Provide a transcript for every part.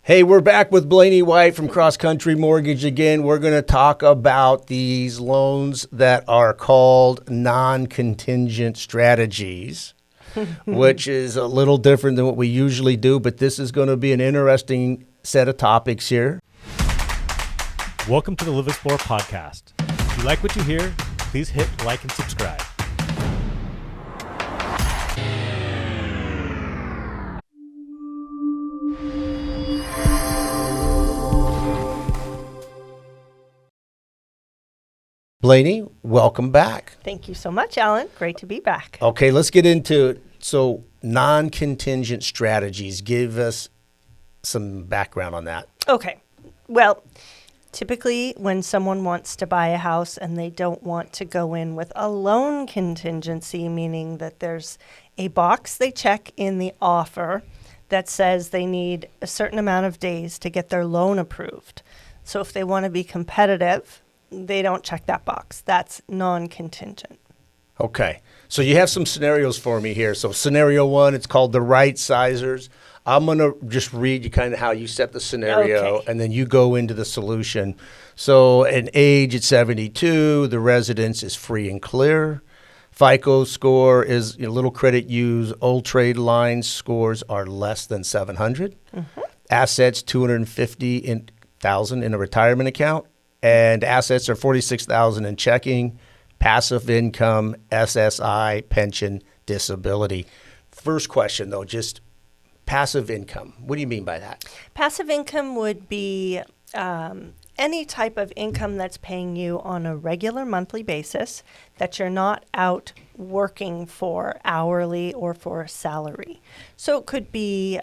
Hey, we're back with Blayney White from Cross Country Mortgage again. We're going to talk about these loans that are called non-contingent strategies, which is a little different than what we usually do, but this is going to be an interesting set of topics here. Welcome to the Live Explore podcast. If you like what you hear, please hit like and subscribe. Blayney, welcome back. Thank you so much, Alan. Great to be back. Okay, let's get into it. So non-contingent strategies, give us some background on that. Okay. Well, typically when someone wants to buy a house and they don't want to go in with a loan contingency, meaning that there's a box they check in the offer that says they need a certain amount of days to get their loan approved. So if they want to be competitive, they don't check that box. That's non-contingent. Okay, so you have some scenarios for me here. So scenario one, it's called the right sizers. I'm going to just read you kind of how you set the scenario, Okay. and then you go into the solution. So an age at 72, the residence is free and clear. FICO score is little credit use. Old trade line scores are less than 700. Mm-hmm. Assets, 250,000 in a retirement account. And assets are 46,000 in checking, passive income, SSI, pension, disability. First question, though, just passive income. What do you mean by that? Passive income would be any type of income that's paying you on a regular monthly basis that you're not out working for hourly or for a salary. So it could be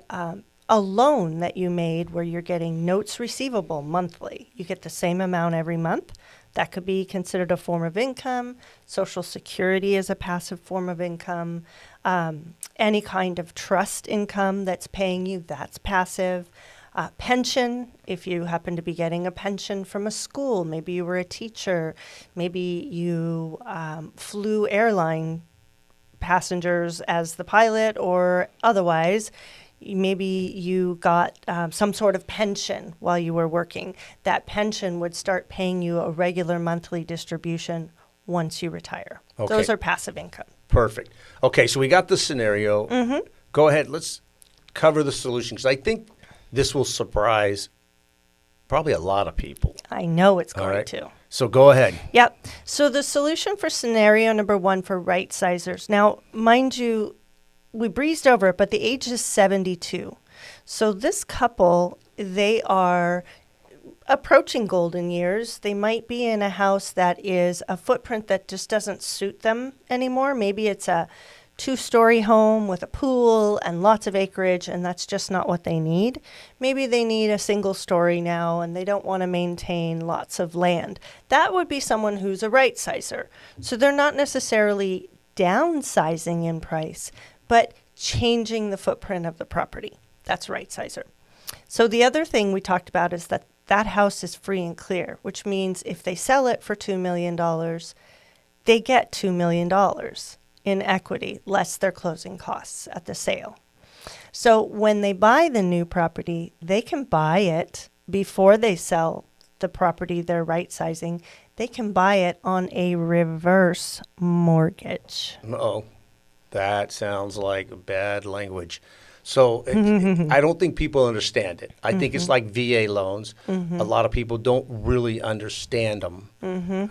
a loan that you made where you're getting notes receivable monthly. You get the same amount every month. That could be considered a form of income. Social Security is a passive form of income. Any kind of trust income that's paying you, that's passive. Pension, if you happen to be getting a pension from a school, maybe you were a teacher, maybe you flew airline passengers as the pilot or otherwise, maybe you got some sort of pension while you were working. That pension would start paying you a regular monthly distribution once you retire. Okay. Those are passive income. Perfect. Okay, so we got the scenario. Mm-hmm. Go ahead. Let's cover the solution, because I think this will surprise probably a lot of people. I know it's All going right. to. So go ahead. Yep. So the solution for scenario number one for right sizers. Now, mind you, we breezed over it, but the age is 72. So this couple, they are approaching golden years. They might be in a house that is a footprint that just doesn't suit them anymore. Maybe it's a 2-story home with a pool and lots of acreage, and that's just not what they need. Maybe they need a single story now, and they don't want to maintain lots of land. That would be someone who's a right sizer. So they're not necessarily downsizing in price, but changing the footprint of the property. That's right sizer. So the other thing we talked about is that that house is free and clear, which means if they sell it for $2 million, they get $2 million in equity, less their closing costs at the sale. So when they buy the new property, they can buy it before they sell the property they're right sizing. They can buy it on a reverse mortgage. Uh-oh. That sounds like bad language. So I don't think people understand it. I think it's like VA loans. A lot of people don't really understand them.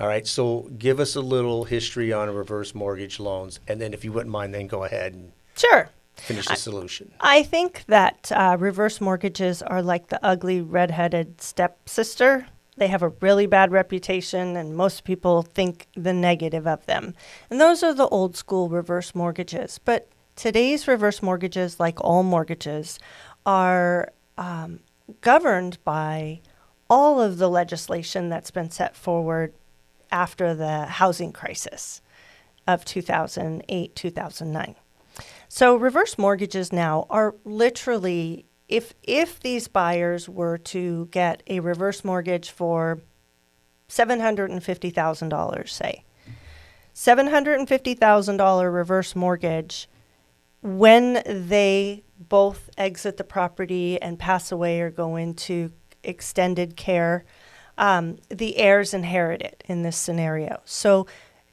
All right. So give us a little history on reverse mortgage loans. And then if you wouldn't mind, then go ahead and Sure. finish the solution. I think that reverse mortgages are like the ugly redheaded stepsister. They have a really bad reputation, and most people think the negative of them. And those are the old school reverse mortgages. But today's reverse mortgages, like all mortgages, are governed by all of the legislation that's been set forward after the housing crisis of 2008, 2009. So reverse mortgages now are literally, if these buyers were to get a reverse mortgage for $750,000, say, $750,000 reverse mortgage, when they both exit the property and pass away or go into extended care, the heirs inherit it in this scenario. So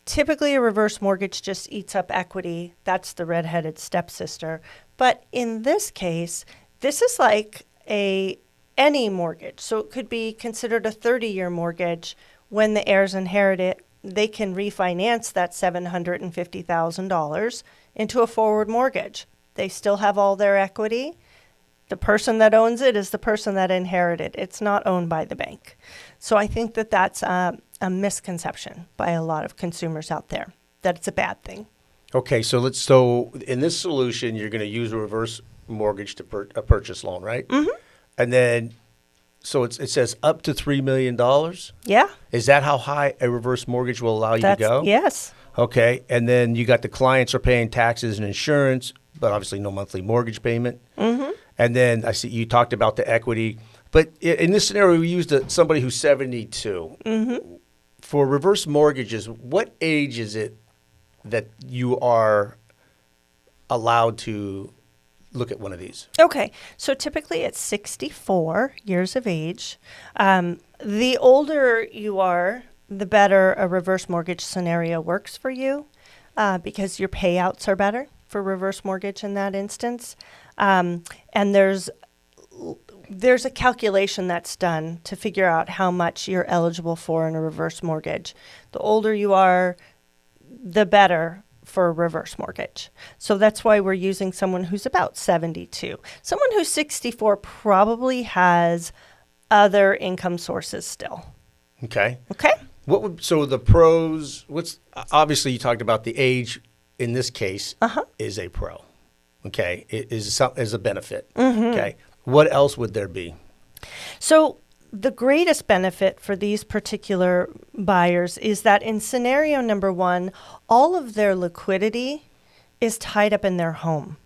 typically a reverse mortgage just eats up equity. That's the redheaded stepsister. But in this case, this is like any mortgage. So it could be considered a 30-year mortgage. When the heirs inherit it, they can refinance that $750,000 into a forward mortgage. They still have all their equity. The person that owns it is the person that inherited. It's not owned by the bank. So I think that that's a misconception by a lot of consumers out there, that it's a bad thing. Okay, so in this solution, you're going to use a reverse mortgage to a purchase loan, right? Mm-hmm. And then, so it says up to $3 million? Yeah. Is that how high a reverse mortgage will allow you to go? Yes. Okay, and then you got the clients are paying taxes and insurance, but obviously no monthly mortgage payment. Mm-hmm. And then I see you talked about the equity. But in this scenario, we used somebody who's 72. Mm-hmm. For reverse mortgages, what age is it that you are allowed to look at one of these? Okay, so typically it's 64 years of age. The older you are, the better a reverse mortgage scenario works for you, because your payouts are better for reverse mortgage in that instance. And there's a calculation that's done to figure out how much you're eligible for in a reverse mortgage. The older you are, the better for a reverse mortgage. So that's why we're using someone who's about 72. Someone who's 64 probably has other income sources still. Okay. Okay? So the pros, obviously you talked about the age in this case is a pro. Okay. It is a benefit. Mm-hmm. Okay. What else would there be? So the greatest benefit for these particular buyers is that in scenario number one, all of their liquidity is tied up in their home.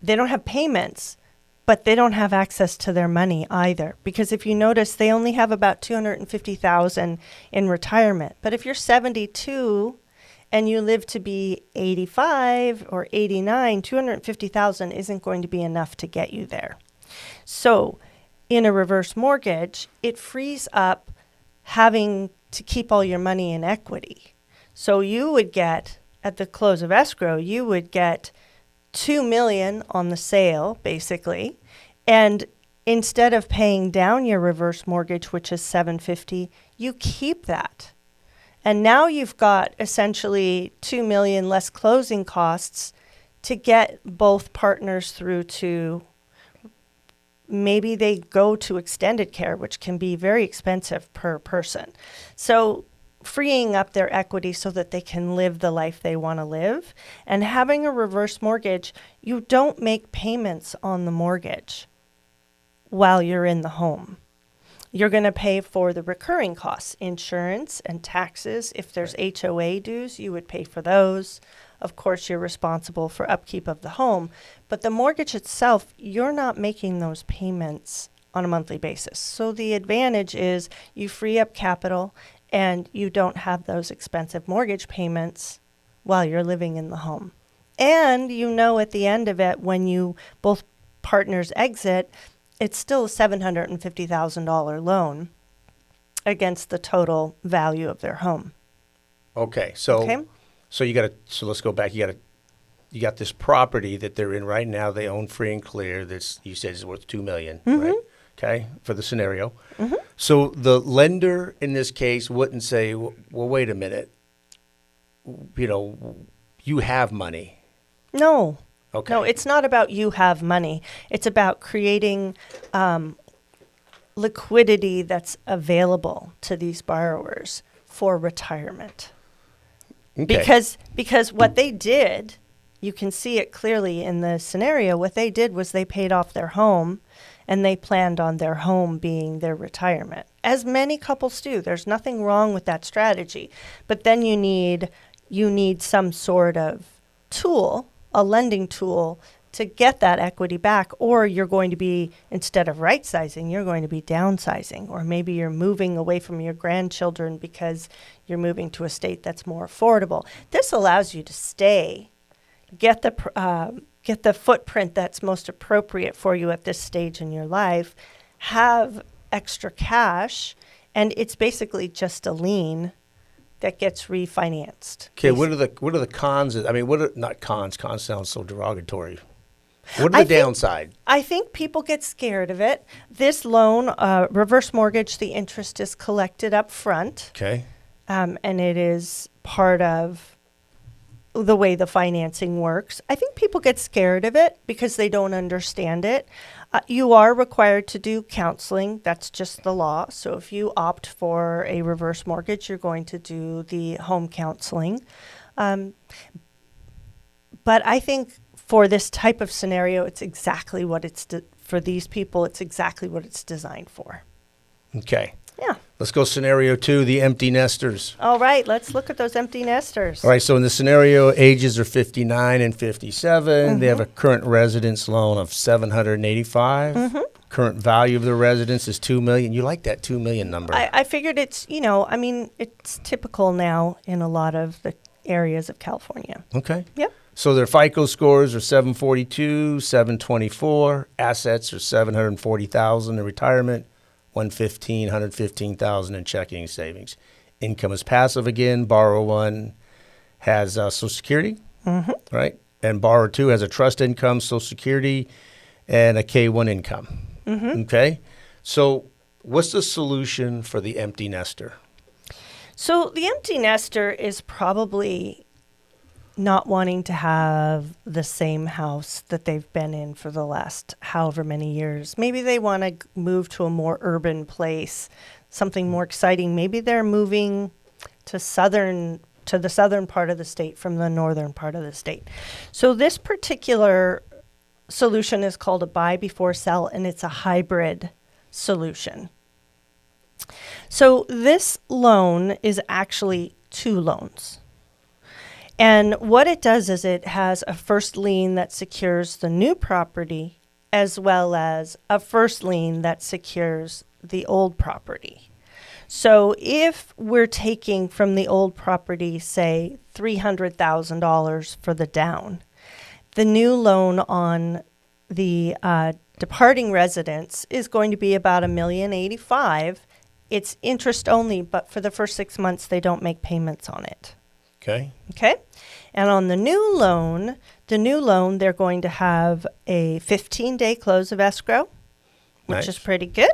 They don't have payments, but they don't have access to their money either. Because if you notice, they only have about $250,000 in retirement. But if you're 72 and you live to be 85 or 89, $250,000 isn't going to be enough to get you there. So in a reverse mortgage, it frees up having to keep all your money in equity. So you would get, at the close of escrow, you would get $2 million on the sale, basically. And instead of paying down your reverse mortgage, which is $750,000, you keep that. And now you've got essentially $2 million less closing costs to get both partners through to, maybe they go to extended care, which can be very expensive per person. So freeing up their equity so that they can live the life they want to live. And having a reverse mortgage, you don't make payments on the mortgage while you're in the home. You're going to pay for the recurring costs, insurance and taxes. If there's HOA dues, you would pay for those. Of course, you're responsible for upkeep of the home. But the mortgage itself, you're not making those payments on a monthly basis. So the advantage is you free up capital and you don't have those expensive mortgage payments while you're living in the home. And you know at the end of it, when you both partners exit, it's still a $750,000 loan against the total value of their home. Okay. So let's go back. You got this property that they're in right now. They own free and clear. This, you said, is worth $2 million, right? Okay, for the scenario. Mm-hmm. So the lender in this case wouldn't say, well, wait a minute, you have money. No. Okay. No, it's not about you have money. It's about creating liquidity that's available to these borrowers for retirement. Okay. Because what they did, you can see it clearly in the scenario, what they did was they paid off their home and they planned on their home being their retirement, as many couples do. There's nothing wrong with that strategy. But then you need some sort of tool, a lending tool, to get that equity back, or you're going to be, instead of right sizing, you're going to be downsizing, or maybe you're moving away from your grandchildren because you're moving to a state that's more affordable. This allows you to stay, get the get the footprint that's most appropriate for you at this stage in your life, have extra cash, and it's basically just a lien that gets refinanced. Okay, what are the cons? I mean, not cons? Cons sounds so derogatory. What are the downside? I think people get scared of it. This loan, reverse mortgage, the interest is collected up front. Okay. And it is part of the way the financing works. I think people get scared of it because they don't understand it. You are required to do counseling. That's just the law. So if you opt for a reverse mortgage, you're going to do the home counseling. But I think for this type of scenario, it's exactly what for these people, it's exactly what it's designed for. Okay. Yeah. Let's go scenario 2, the empty nesters. All right, let's look at those empty nesters. All right, so in the scenario, ages are 59 and 57. They have a current residence loan of $785. Current value of the residence is $2 million. You like that $2 million number? I figured it's, it's typical now in a lot of the areas of California. Okay. Yep. So their FICO scores are 742, 724. Assets are 740,000 in retirement, 115,000 in checking and savings. Income is passive again. Borrower 1 has Social Security, right? And borrower 2 has a trust income, Social Security, and a K-1 income. Okay. So what's the solution for the empty nester? So the empty nester is probably not wanting to have the same house that they've been in for the last however many years. Maybe they want to move to a more urban place, something more exciting. Maybe they're moving to the southern part of the state from the northern part of the state. So this particular solution is called a buy before sell, and it's a hybrid solution. So this loan is actually 2 loans. And what it does is it has a first lien that secures the new property as well as a first lien that secures the old property. So if we're taking from the old property, say, $300,000 for the down, the new loan on the departing residence is going to be about $1,085,000. It's interest only, but for the first 6 months, they don't make payments on it. Okay. Okay. And on the new loan, they're going to have a 15-day close of escrow, which is pretty good.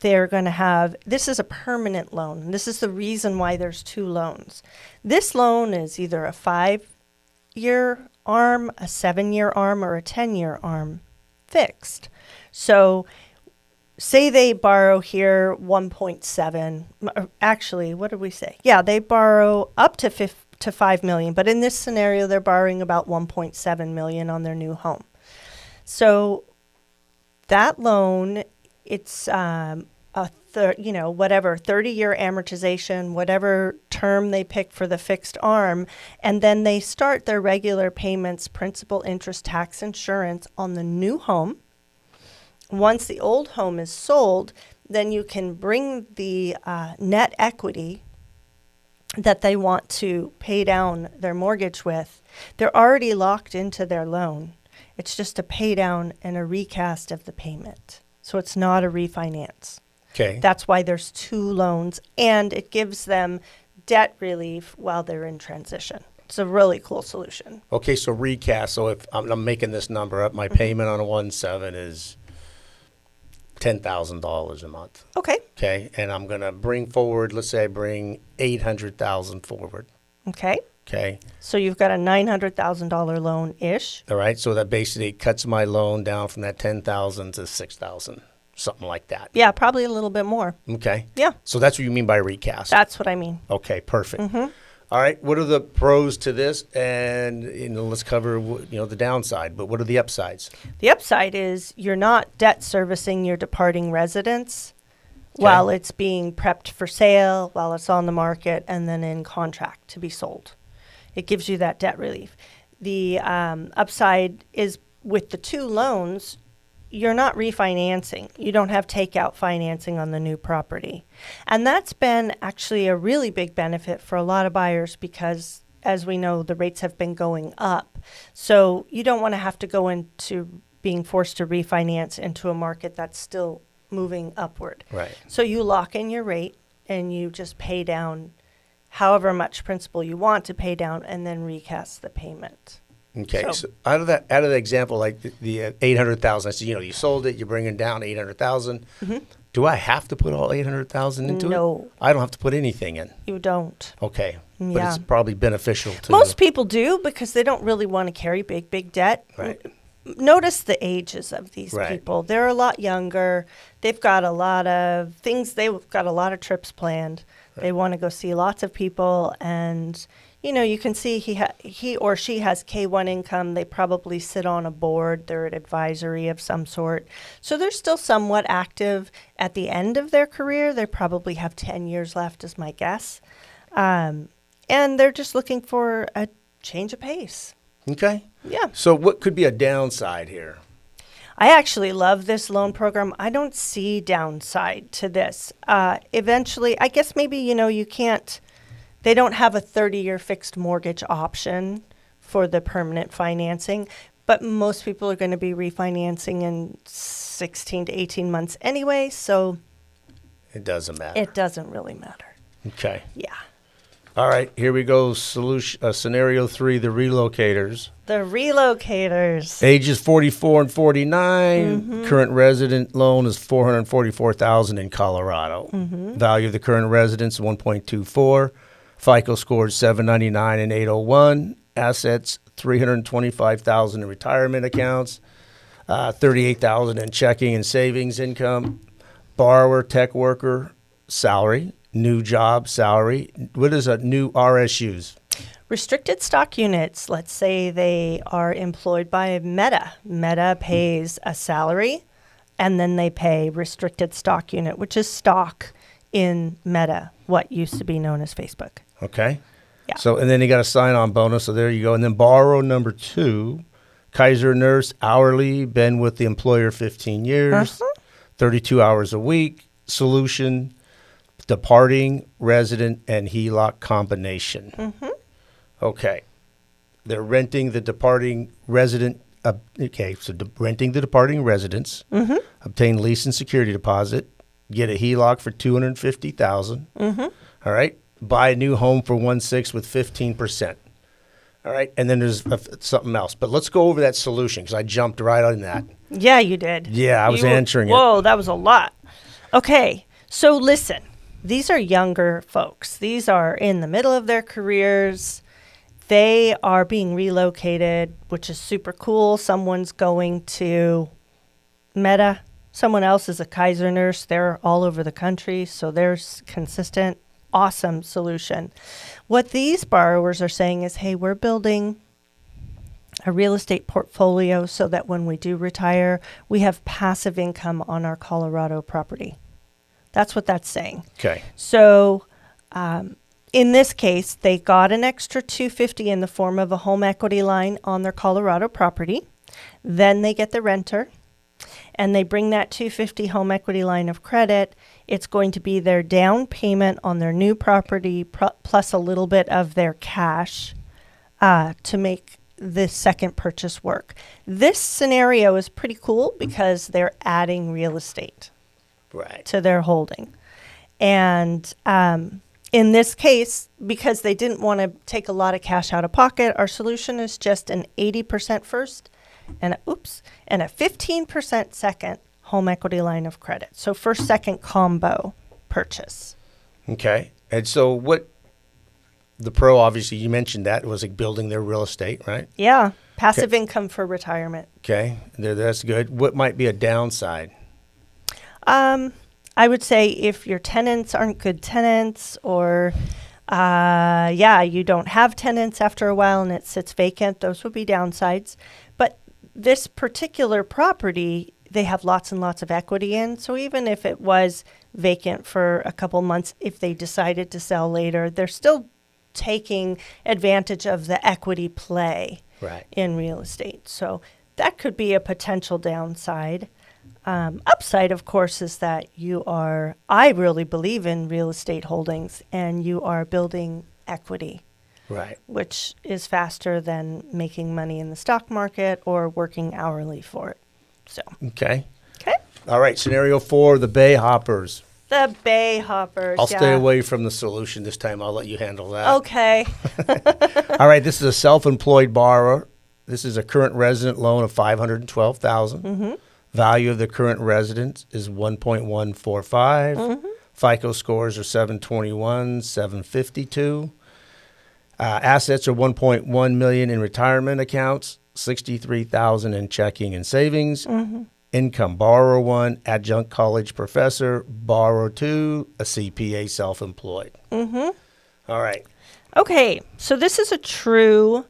They're going to have, this is a permanent loan. This is the reason why there's 2 loans. This loan is either a 5-year arm, a 7-year arm, or a 10-year arm fixed. So say they borrow here 1.7, actually, what did we say? Yeah, they borrow up to $5 million, but in this scenario, they're borrowing about $1.7 million on their new home. So that loan, it's whatever 30-year amortization, whatever term they pick for the fixed arm, and then they start their regular payments, principal, interest, tax, insurance on the new home. Once the old home is sold, then you can bring the net equity that they want to pay down their mortgage with. They're already locked into their loan. It's just a pay down and a recast of the payment. So it's not a refinance. Okay. That's why there's 2 loans, and it gives them debt relief while they're in transition. It's a really cool solution. Okay, so recast. So if I'm making this number up, my payment on a 1.7 is $10,000 a month. Okay. Okay, and I'm going to bring forward, let's say I bring $800,000 forward. Okay. Okay. So you've got a $900,000 loan-ish. All right, so that basically cuts my loan down from that $10,000 to $6,000, something like that. Yeah, probably a little bit more. Okay. Yeah. So that's what you mean by recast. That's what I mean. Okay, perfect. All right, what are the pros to this? And let's cover the downside, but what are the upsides? The upside is you're not debt servicing your departing residence while it's being prepped for sale, while it's on the market, and then in contract to be sold. It gives you that debt relief. The upside is with the 2 loans, you're not refinancing. You don't have takeout financing on the new property. And that's been actually a really big benefit for a lot of buyers because as we know, the rates have been going up. So you don't want to have to go into being forced to refinance into a market that's still moving upward. Right. So you lock in your rate and you just pay down however much principal you want to pay down and then recast the payment. Okay. So out of that example, like the 800,000, I said, you sold it, you're bringing down 800,000. Do I have to put all 800,000 into it? No. I don't have to put anything in. You don't. Okay. But Yeah. it's probably beneficial to Most people do because they don't really want to carry big debt. Right. Notice the ages of these Right. people. They're a lot younger. They've got a lot of things. They've got a lot of trips planned. Right. They want to go see lots of people. And, you can see he or she has K-1 income. They probably sit on a board. They're an advisory of some sort. So they're still somewhat active at the end of their career. They probably have 10 years left is my guess. And they're just looking for a change of pace. Okay. Yeah. So what could be a downside here? I actually love this loan program. I don't see downside to this. Eventually, I guess maybe, you can't, they don't have a 30-year fixed mortgage option for the permanent financing, but most people are going to be refinancing in 16 to 18 months anyway, so It doesn't matter. it doesn't really matter. Okay. Yeah. All right. Here we go. Scenario 3, the relocators. The relocators. Ages 44 and 49. Current resident loan is $444,000 in Colorado. Value of the current residence 1.24. FICO score is 799 and 801. Assets $325,000 in retirement accounts. $38,000 in checking and savings income. Borrower, tech worker, salary. New job, salary. What is a new RSUs? Restricted stock units. Let's say they are employed by Meta. Meta pays a salary, and then they pay restricted stock unit, which is stock in Meta, what used to be known as Facebook. Okay. Yeah. So, and then you got a sign-on bonus. So there you go. And then borrower number 2, Kaiser nurse, hourly, been with the employer 15 years, 32 hours a week. Solution, departing resident and HELOC combination. Okay. They're renting the departing resident. Renting the departing residence, obtain lease and security deposit, get a HELOC for $250,000. All right. Buy a new home for 1.6 with 15%. All right. And then there's something else. But let's go over that solution because I jumped right on that. Yeah, you did. Yeah, I was answering it. Whoa, that was a lot. Okay. So listen, these are younger folks. These are in the middle of their careers. They are being relocated, which is super cool. Someone's going to Meta. Someone else is a Kaiser nurse. They're all over the country, so there's consistent, awesome solution. What these borrowers are saying is, hey, we're building a real estate portfolio so that when we do retire, we have passive income on our Colorado property. That's what that's saying. Okay. So in this case, they got an extra $250 in the form of a home equity line on their Colorado property. Then they get the renter, and they bring that $250 home equity line of credit. It's going to be their down payment on their new property plus a little bit of their cash to make this second purchase work. This scenario is pretty cool because they're adding real estate to their holding. And in this case, because they didn't want to take a lot of cash out of pocket, our solution is just an 80% first and a 15% second home equity line of credit. So first, second combo purchase. Okay. And so what the pro, obviously, you mentioned that, was like building their real estate, right? Yeah. Passive income for retirement. Okay. That's good. What might be a downside? I would say if your tenants aren't good tenants or, you don't have tenants after a while and it sits vacant, those would be downsides. But this particular property, they have lots and lots of equity in. So even if it was vacant for a couple months, if they decided to sell later, they're still taking advantage of the equity play in real estate. So that could be a potential downside. Upside, of course, is that I really believe in real estate holdings and you are building equity Right. which is faster than making money in the stock market or working hourly for it. So, Okay. okay. All right. Scenario 4, the Bay Hoppers. The Bay Hoppers. I'll yeah. stay away from the solution this time. I'll let you handle that. Okay. All right. This is a self-employed borrower. This is a current resident loan of $512,000. Mm-hmm. Value of the current residence is 1.145. Mm-hmm. FICO scores are 721, 752. Assets are 1.1 million in retirement accounts, 63,000 in checking and savings. Mm-hmm. Income: borrower 1, adjunct college professor; borrower 2, a CPA, self-employed. Mm-hmm. All right. Okay, so this is a true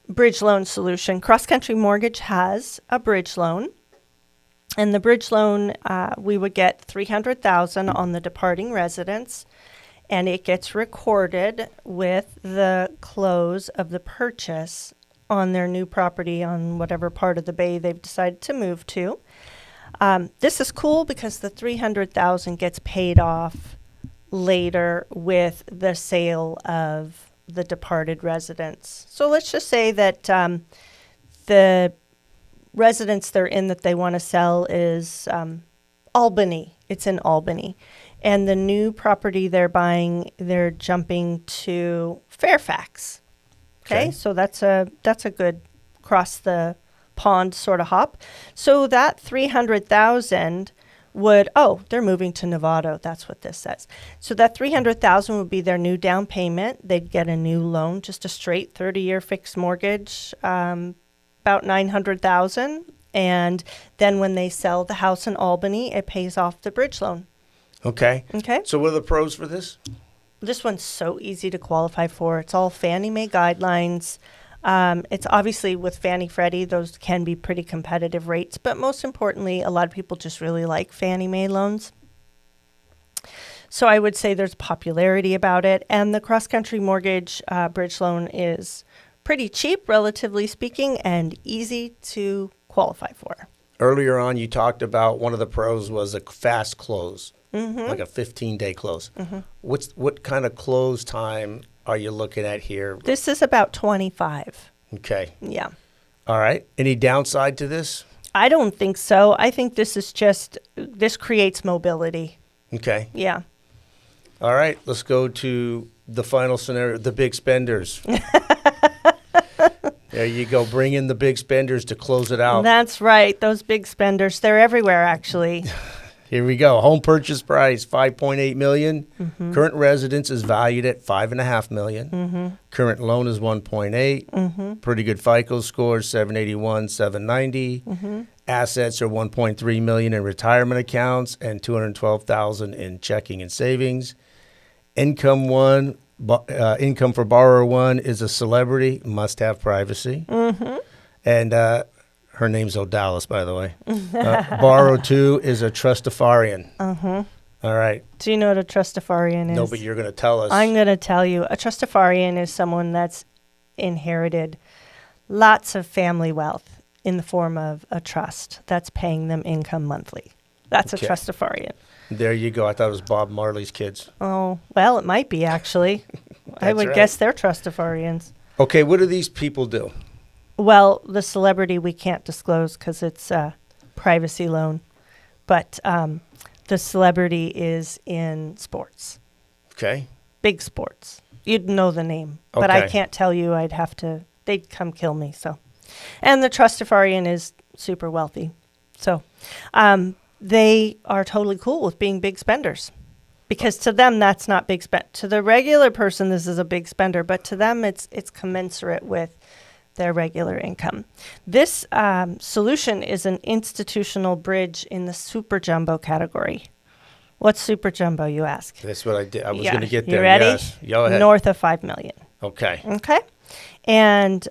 bridge loan solution. Cross Country Mortgage has a bridge loan, and the bridge loan we would get $300,000 on the departing residence, and it gets recorded with the close of the purchase on their new property on whatever part of the bay they've decided to move to. This is cool because the $300,000 gets paid off later with the sale of the departed residence. So let's just say that the residence they're in that they want to sell is Albany. It's in Albany. And the new property they're buying, they're jumping to Fairfax. Okay, so that's a good cross the pond sort of hop. So that $300,000 would, they're moving to Novato. That's what this says. So that $300,000 would be their new down payment. They'd get a new loan, just a straight 30-year fixed mortgage, about $900,000. And then when they sell the house in Albany, it pays off the bridge loan. Okay. Okay. So what are the pros for this? This one's so easy to qualify for. It's all Fannie Mae guidelines. It's obviously with Fannie Freddie, those can be pretty competitive rates. But most importantly, a lot of people just really like Fannie Mae loans. So I would say there's popularity about it. And the cross-country mortgage bridge loan is pretty cheap, relatively speaking, and easy to qualify for. Earlier on, you talked about one of the pros was a fast close. Mm-hmm. Like a 15-day close. Mm-hmm. What kind of close time are you looking at here? This is about 25. Okay. Yeah. All right. Any downside to this? I don't think so. I think this creates mobility. Okay. Yeah. All right. Let's go to the final scenario, the big spenders. There you go. Bring in the big spenders to close it out. That's right. Those big spenders, they're everywhere, actually. Here we go. Home purchase price, $5.8 million. Mm-hmm. Current residence is valued at $5.5 million. Mm-hmm. Current loan is $1.8. Mm-hmm. Pretty good FICO score, 781, 790. Mm-hmm. Assets are $1.3 million in retirement accounts and $212,000 in checking and savings. Income for borrower 1 is a celebrity, must have privacy. Mm-hmm. And her name's Odalis, by the way. Borrower 2 is a trustafarian. Uh-huh. All right. Do you know what a trustafarian is? No, but you're going to tell us. I'm going to tell you. A trustafarian is someone that's inherited lots of family wealth in the form of a trust that's paying them income monthly. That's Okay. a trustafarian. There you go. I thought it was Bob Marley's kids. Oh, well, it might be, actually. I would right. guess they're trustafarians. Okay, what do these people do? Well, the celebrity we can't disclose because it's a privacy loan. But the celebrity is in sports, Okay. big sports. You'd know the name, but I Okay. can't tell you. They'd come kill me. So, and the trustafarian is super wealthy. So they are totally cool with being big spenders. Because to them, that's not big spend. To the regular person, this is a big spender. But to them, it's commensurate with their regular income. This solution is an institutional bridge in the super jumbo category. What's super jumbo, you ask? That's what I did. I was Yeah. going to get You there. ready? Yes. Go ahead. North of $5 million. Okay. Okay. And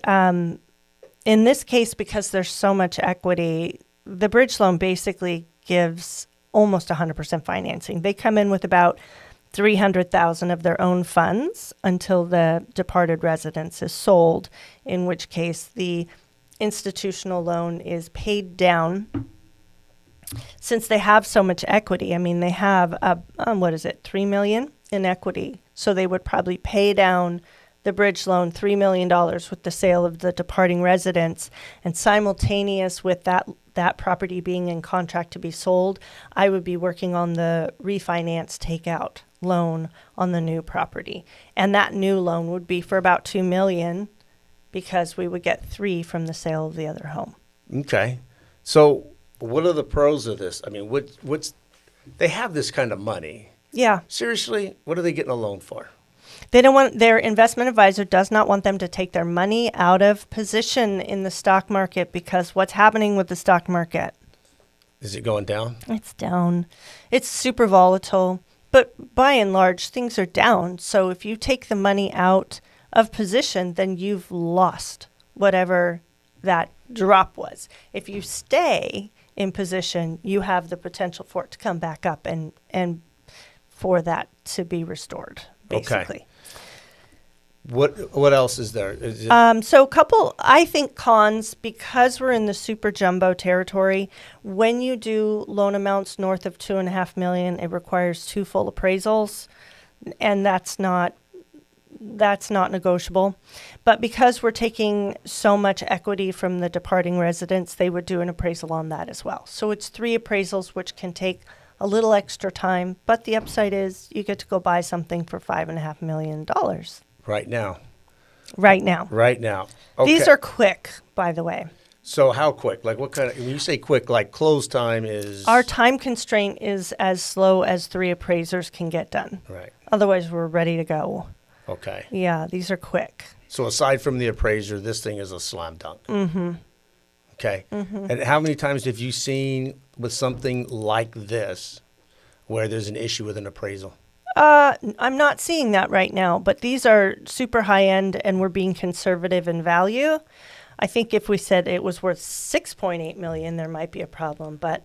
in this case, because there's so much equity, the bridge loan basically gives almost 100% financing. They come in with about $300,000 of their own funds until the departed residence is sold, in which case the institutional loan is paid down. Since they have so much equity, I mean, they have $3 million in equity. So they would probably pay down the bridge loan, $3 million with the sale of the departing residence, and simultaneous with that property being in contract to be sold, I would be working on the refinance takeout loan on the new property. And that new loan would be for about $2 million because we would get $3 million from the sale of the other home. Okay. So what are the pros of this? I mean, what's they have this kind of money. Yeah. Seriously, what are they getting a loan for? They don't want, their investment advisor does not want them to take their money out of position in the stock market, because what's happening with the stock market? Is it going down? It's down. It's super volatile, but by and large, things are down. So if you take the money out of position, then you've lost whatever that drop was. If you stay in position, you have the potential for it to come back up and for that to be restored, basically. Okay. What else is there? Is it, So a couple, I think, cons, because we're in the super jumbo territory. When you do loan amounts north of $2.5 million, it requires 2 full appraisals, and that's not negotiable. But because we're taking so much equity from the departing residents, they would do an appraisal on that as well. So it's 3 appraisals, which can take a little extra time. But the upside is you get to go buy something for $5.5 million. right now? Right now. Right now. Okay. These are quick, by the way. So how quick? Like what kind of, when you say quick, like close time is? Our time constraint is as slow as 3 appraisers can get done. Right. Otherwise, we're ready to go. Okay. Yeah, these are quick. So aside from the appraiser, this thing is a slam dunk. Mm-hmm. Okay. Mm-hmm. And how many times have you seen with something like this where there's an issue with an appraisal? I'm not seeing that right now, but these are super high end and we're being conservative in value. I think if we said it was worth $6.8 million, there might be a problem. But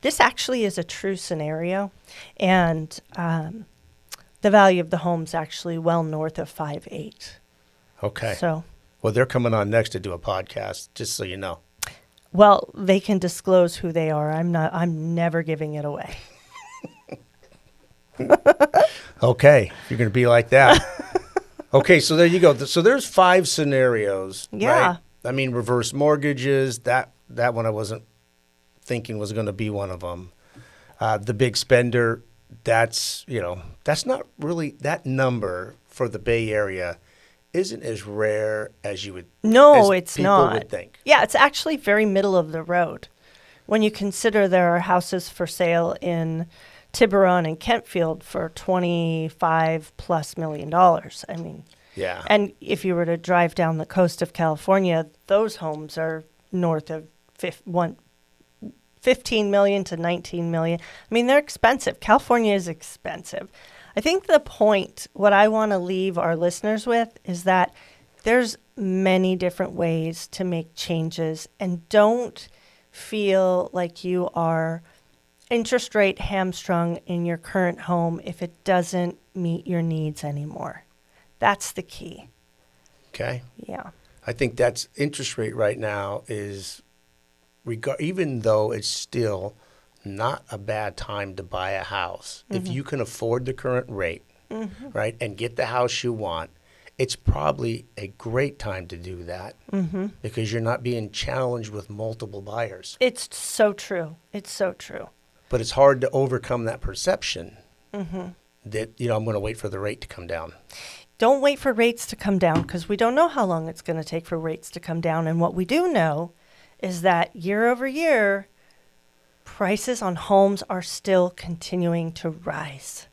this actually is a true scenario. And the value of the home's actually well north of 5.8. Okay. So, well, they're coming on next to do a podcast, just so you know. well, they can disclose who they are. I'm never giving it away. Okay. If you're going to be like that. Okay. So there you go. So there's 5 scenarios. Yeah. Right? I mean, reverse mortgages, that one I wasn't thinking was going to be one of them. The big spender, that's not really, that number for the Bay Area isn't as rare as you would. No, as it's people not. would think. Yeah, it's actually very middle of the road. When you consider there are houses for sale in Tiburon and Kentfield for $25+ million. I mean, Yeah. and if you were to drive down the coast of California, those homes are north of 15 million to 19 million. I mean, they're expensive. California is expensive. I think the point, what I want to leave our listeners with, is that there's many different ways to make changes, and don't feel like you are interest rate hamstrung in your current home if it doesn't meet your needs anymore. That's the key. Okay. Yeah. I think that's interest rate right now is, even though it's still not a bad time to buy a house, if you can afford the current rate, right, and get the house you want, it's probably a great time to do that because you're not being challenged with multiple buyers. It's so true. It's so true. But it's hard to overcome that perception that, I'm going to wait for the rate to come down. Don't wait for rates to come down, because we don't know how long it's going to take for rates to come down. And what we do know is that year over year, prices on homes are still continuing to rise.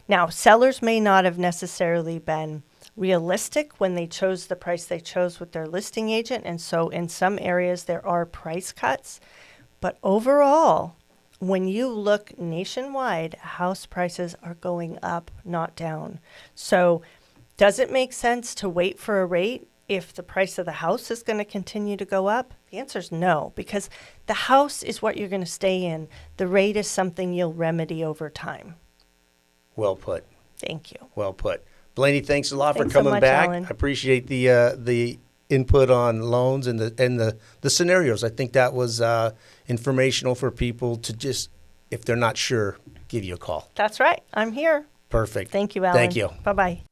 Now, sellers may not have necessarily been realistic when they chose the price they chose with their listing agent. And so in some areas, there are price cuts. But overall, when you look nationwide, house prices are going up, not down. So does it make sense to wait for a rate if the price of the house is going to continue to go up? The answer is no, because the house is what you're going to stay in. The rate is something you'll remedy over time. Well put. Thank you. Well put. Blayney, thanks a lot Thanks for coming so much, back. Alan. I appreciate the input on loans and the scenarios. I think that was informational for people to just, if they're not sure, give you a call. That's right. I'm here. Perfect. Thank you, Alan. Thank you. Bye-bye.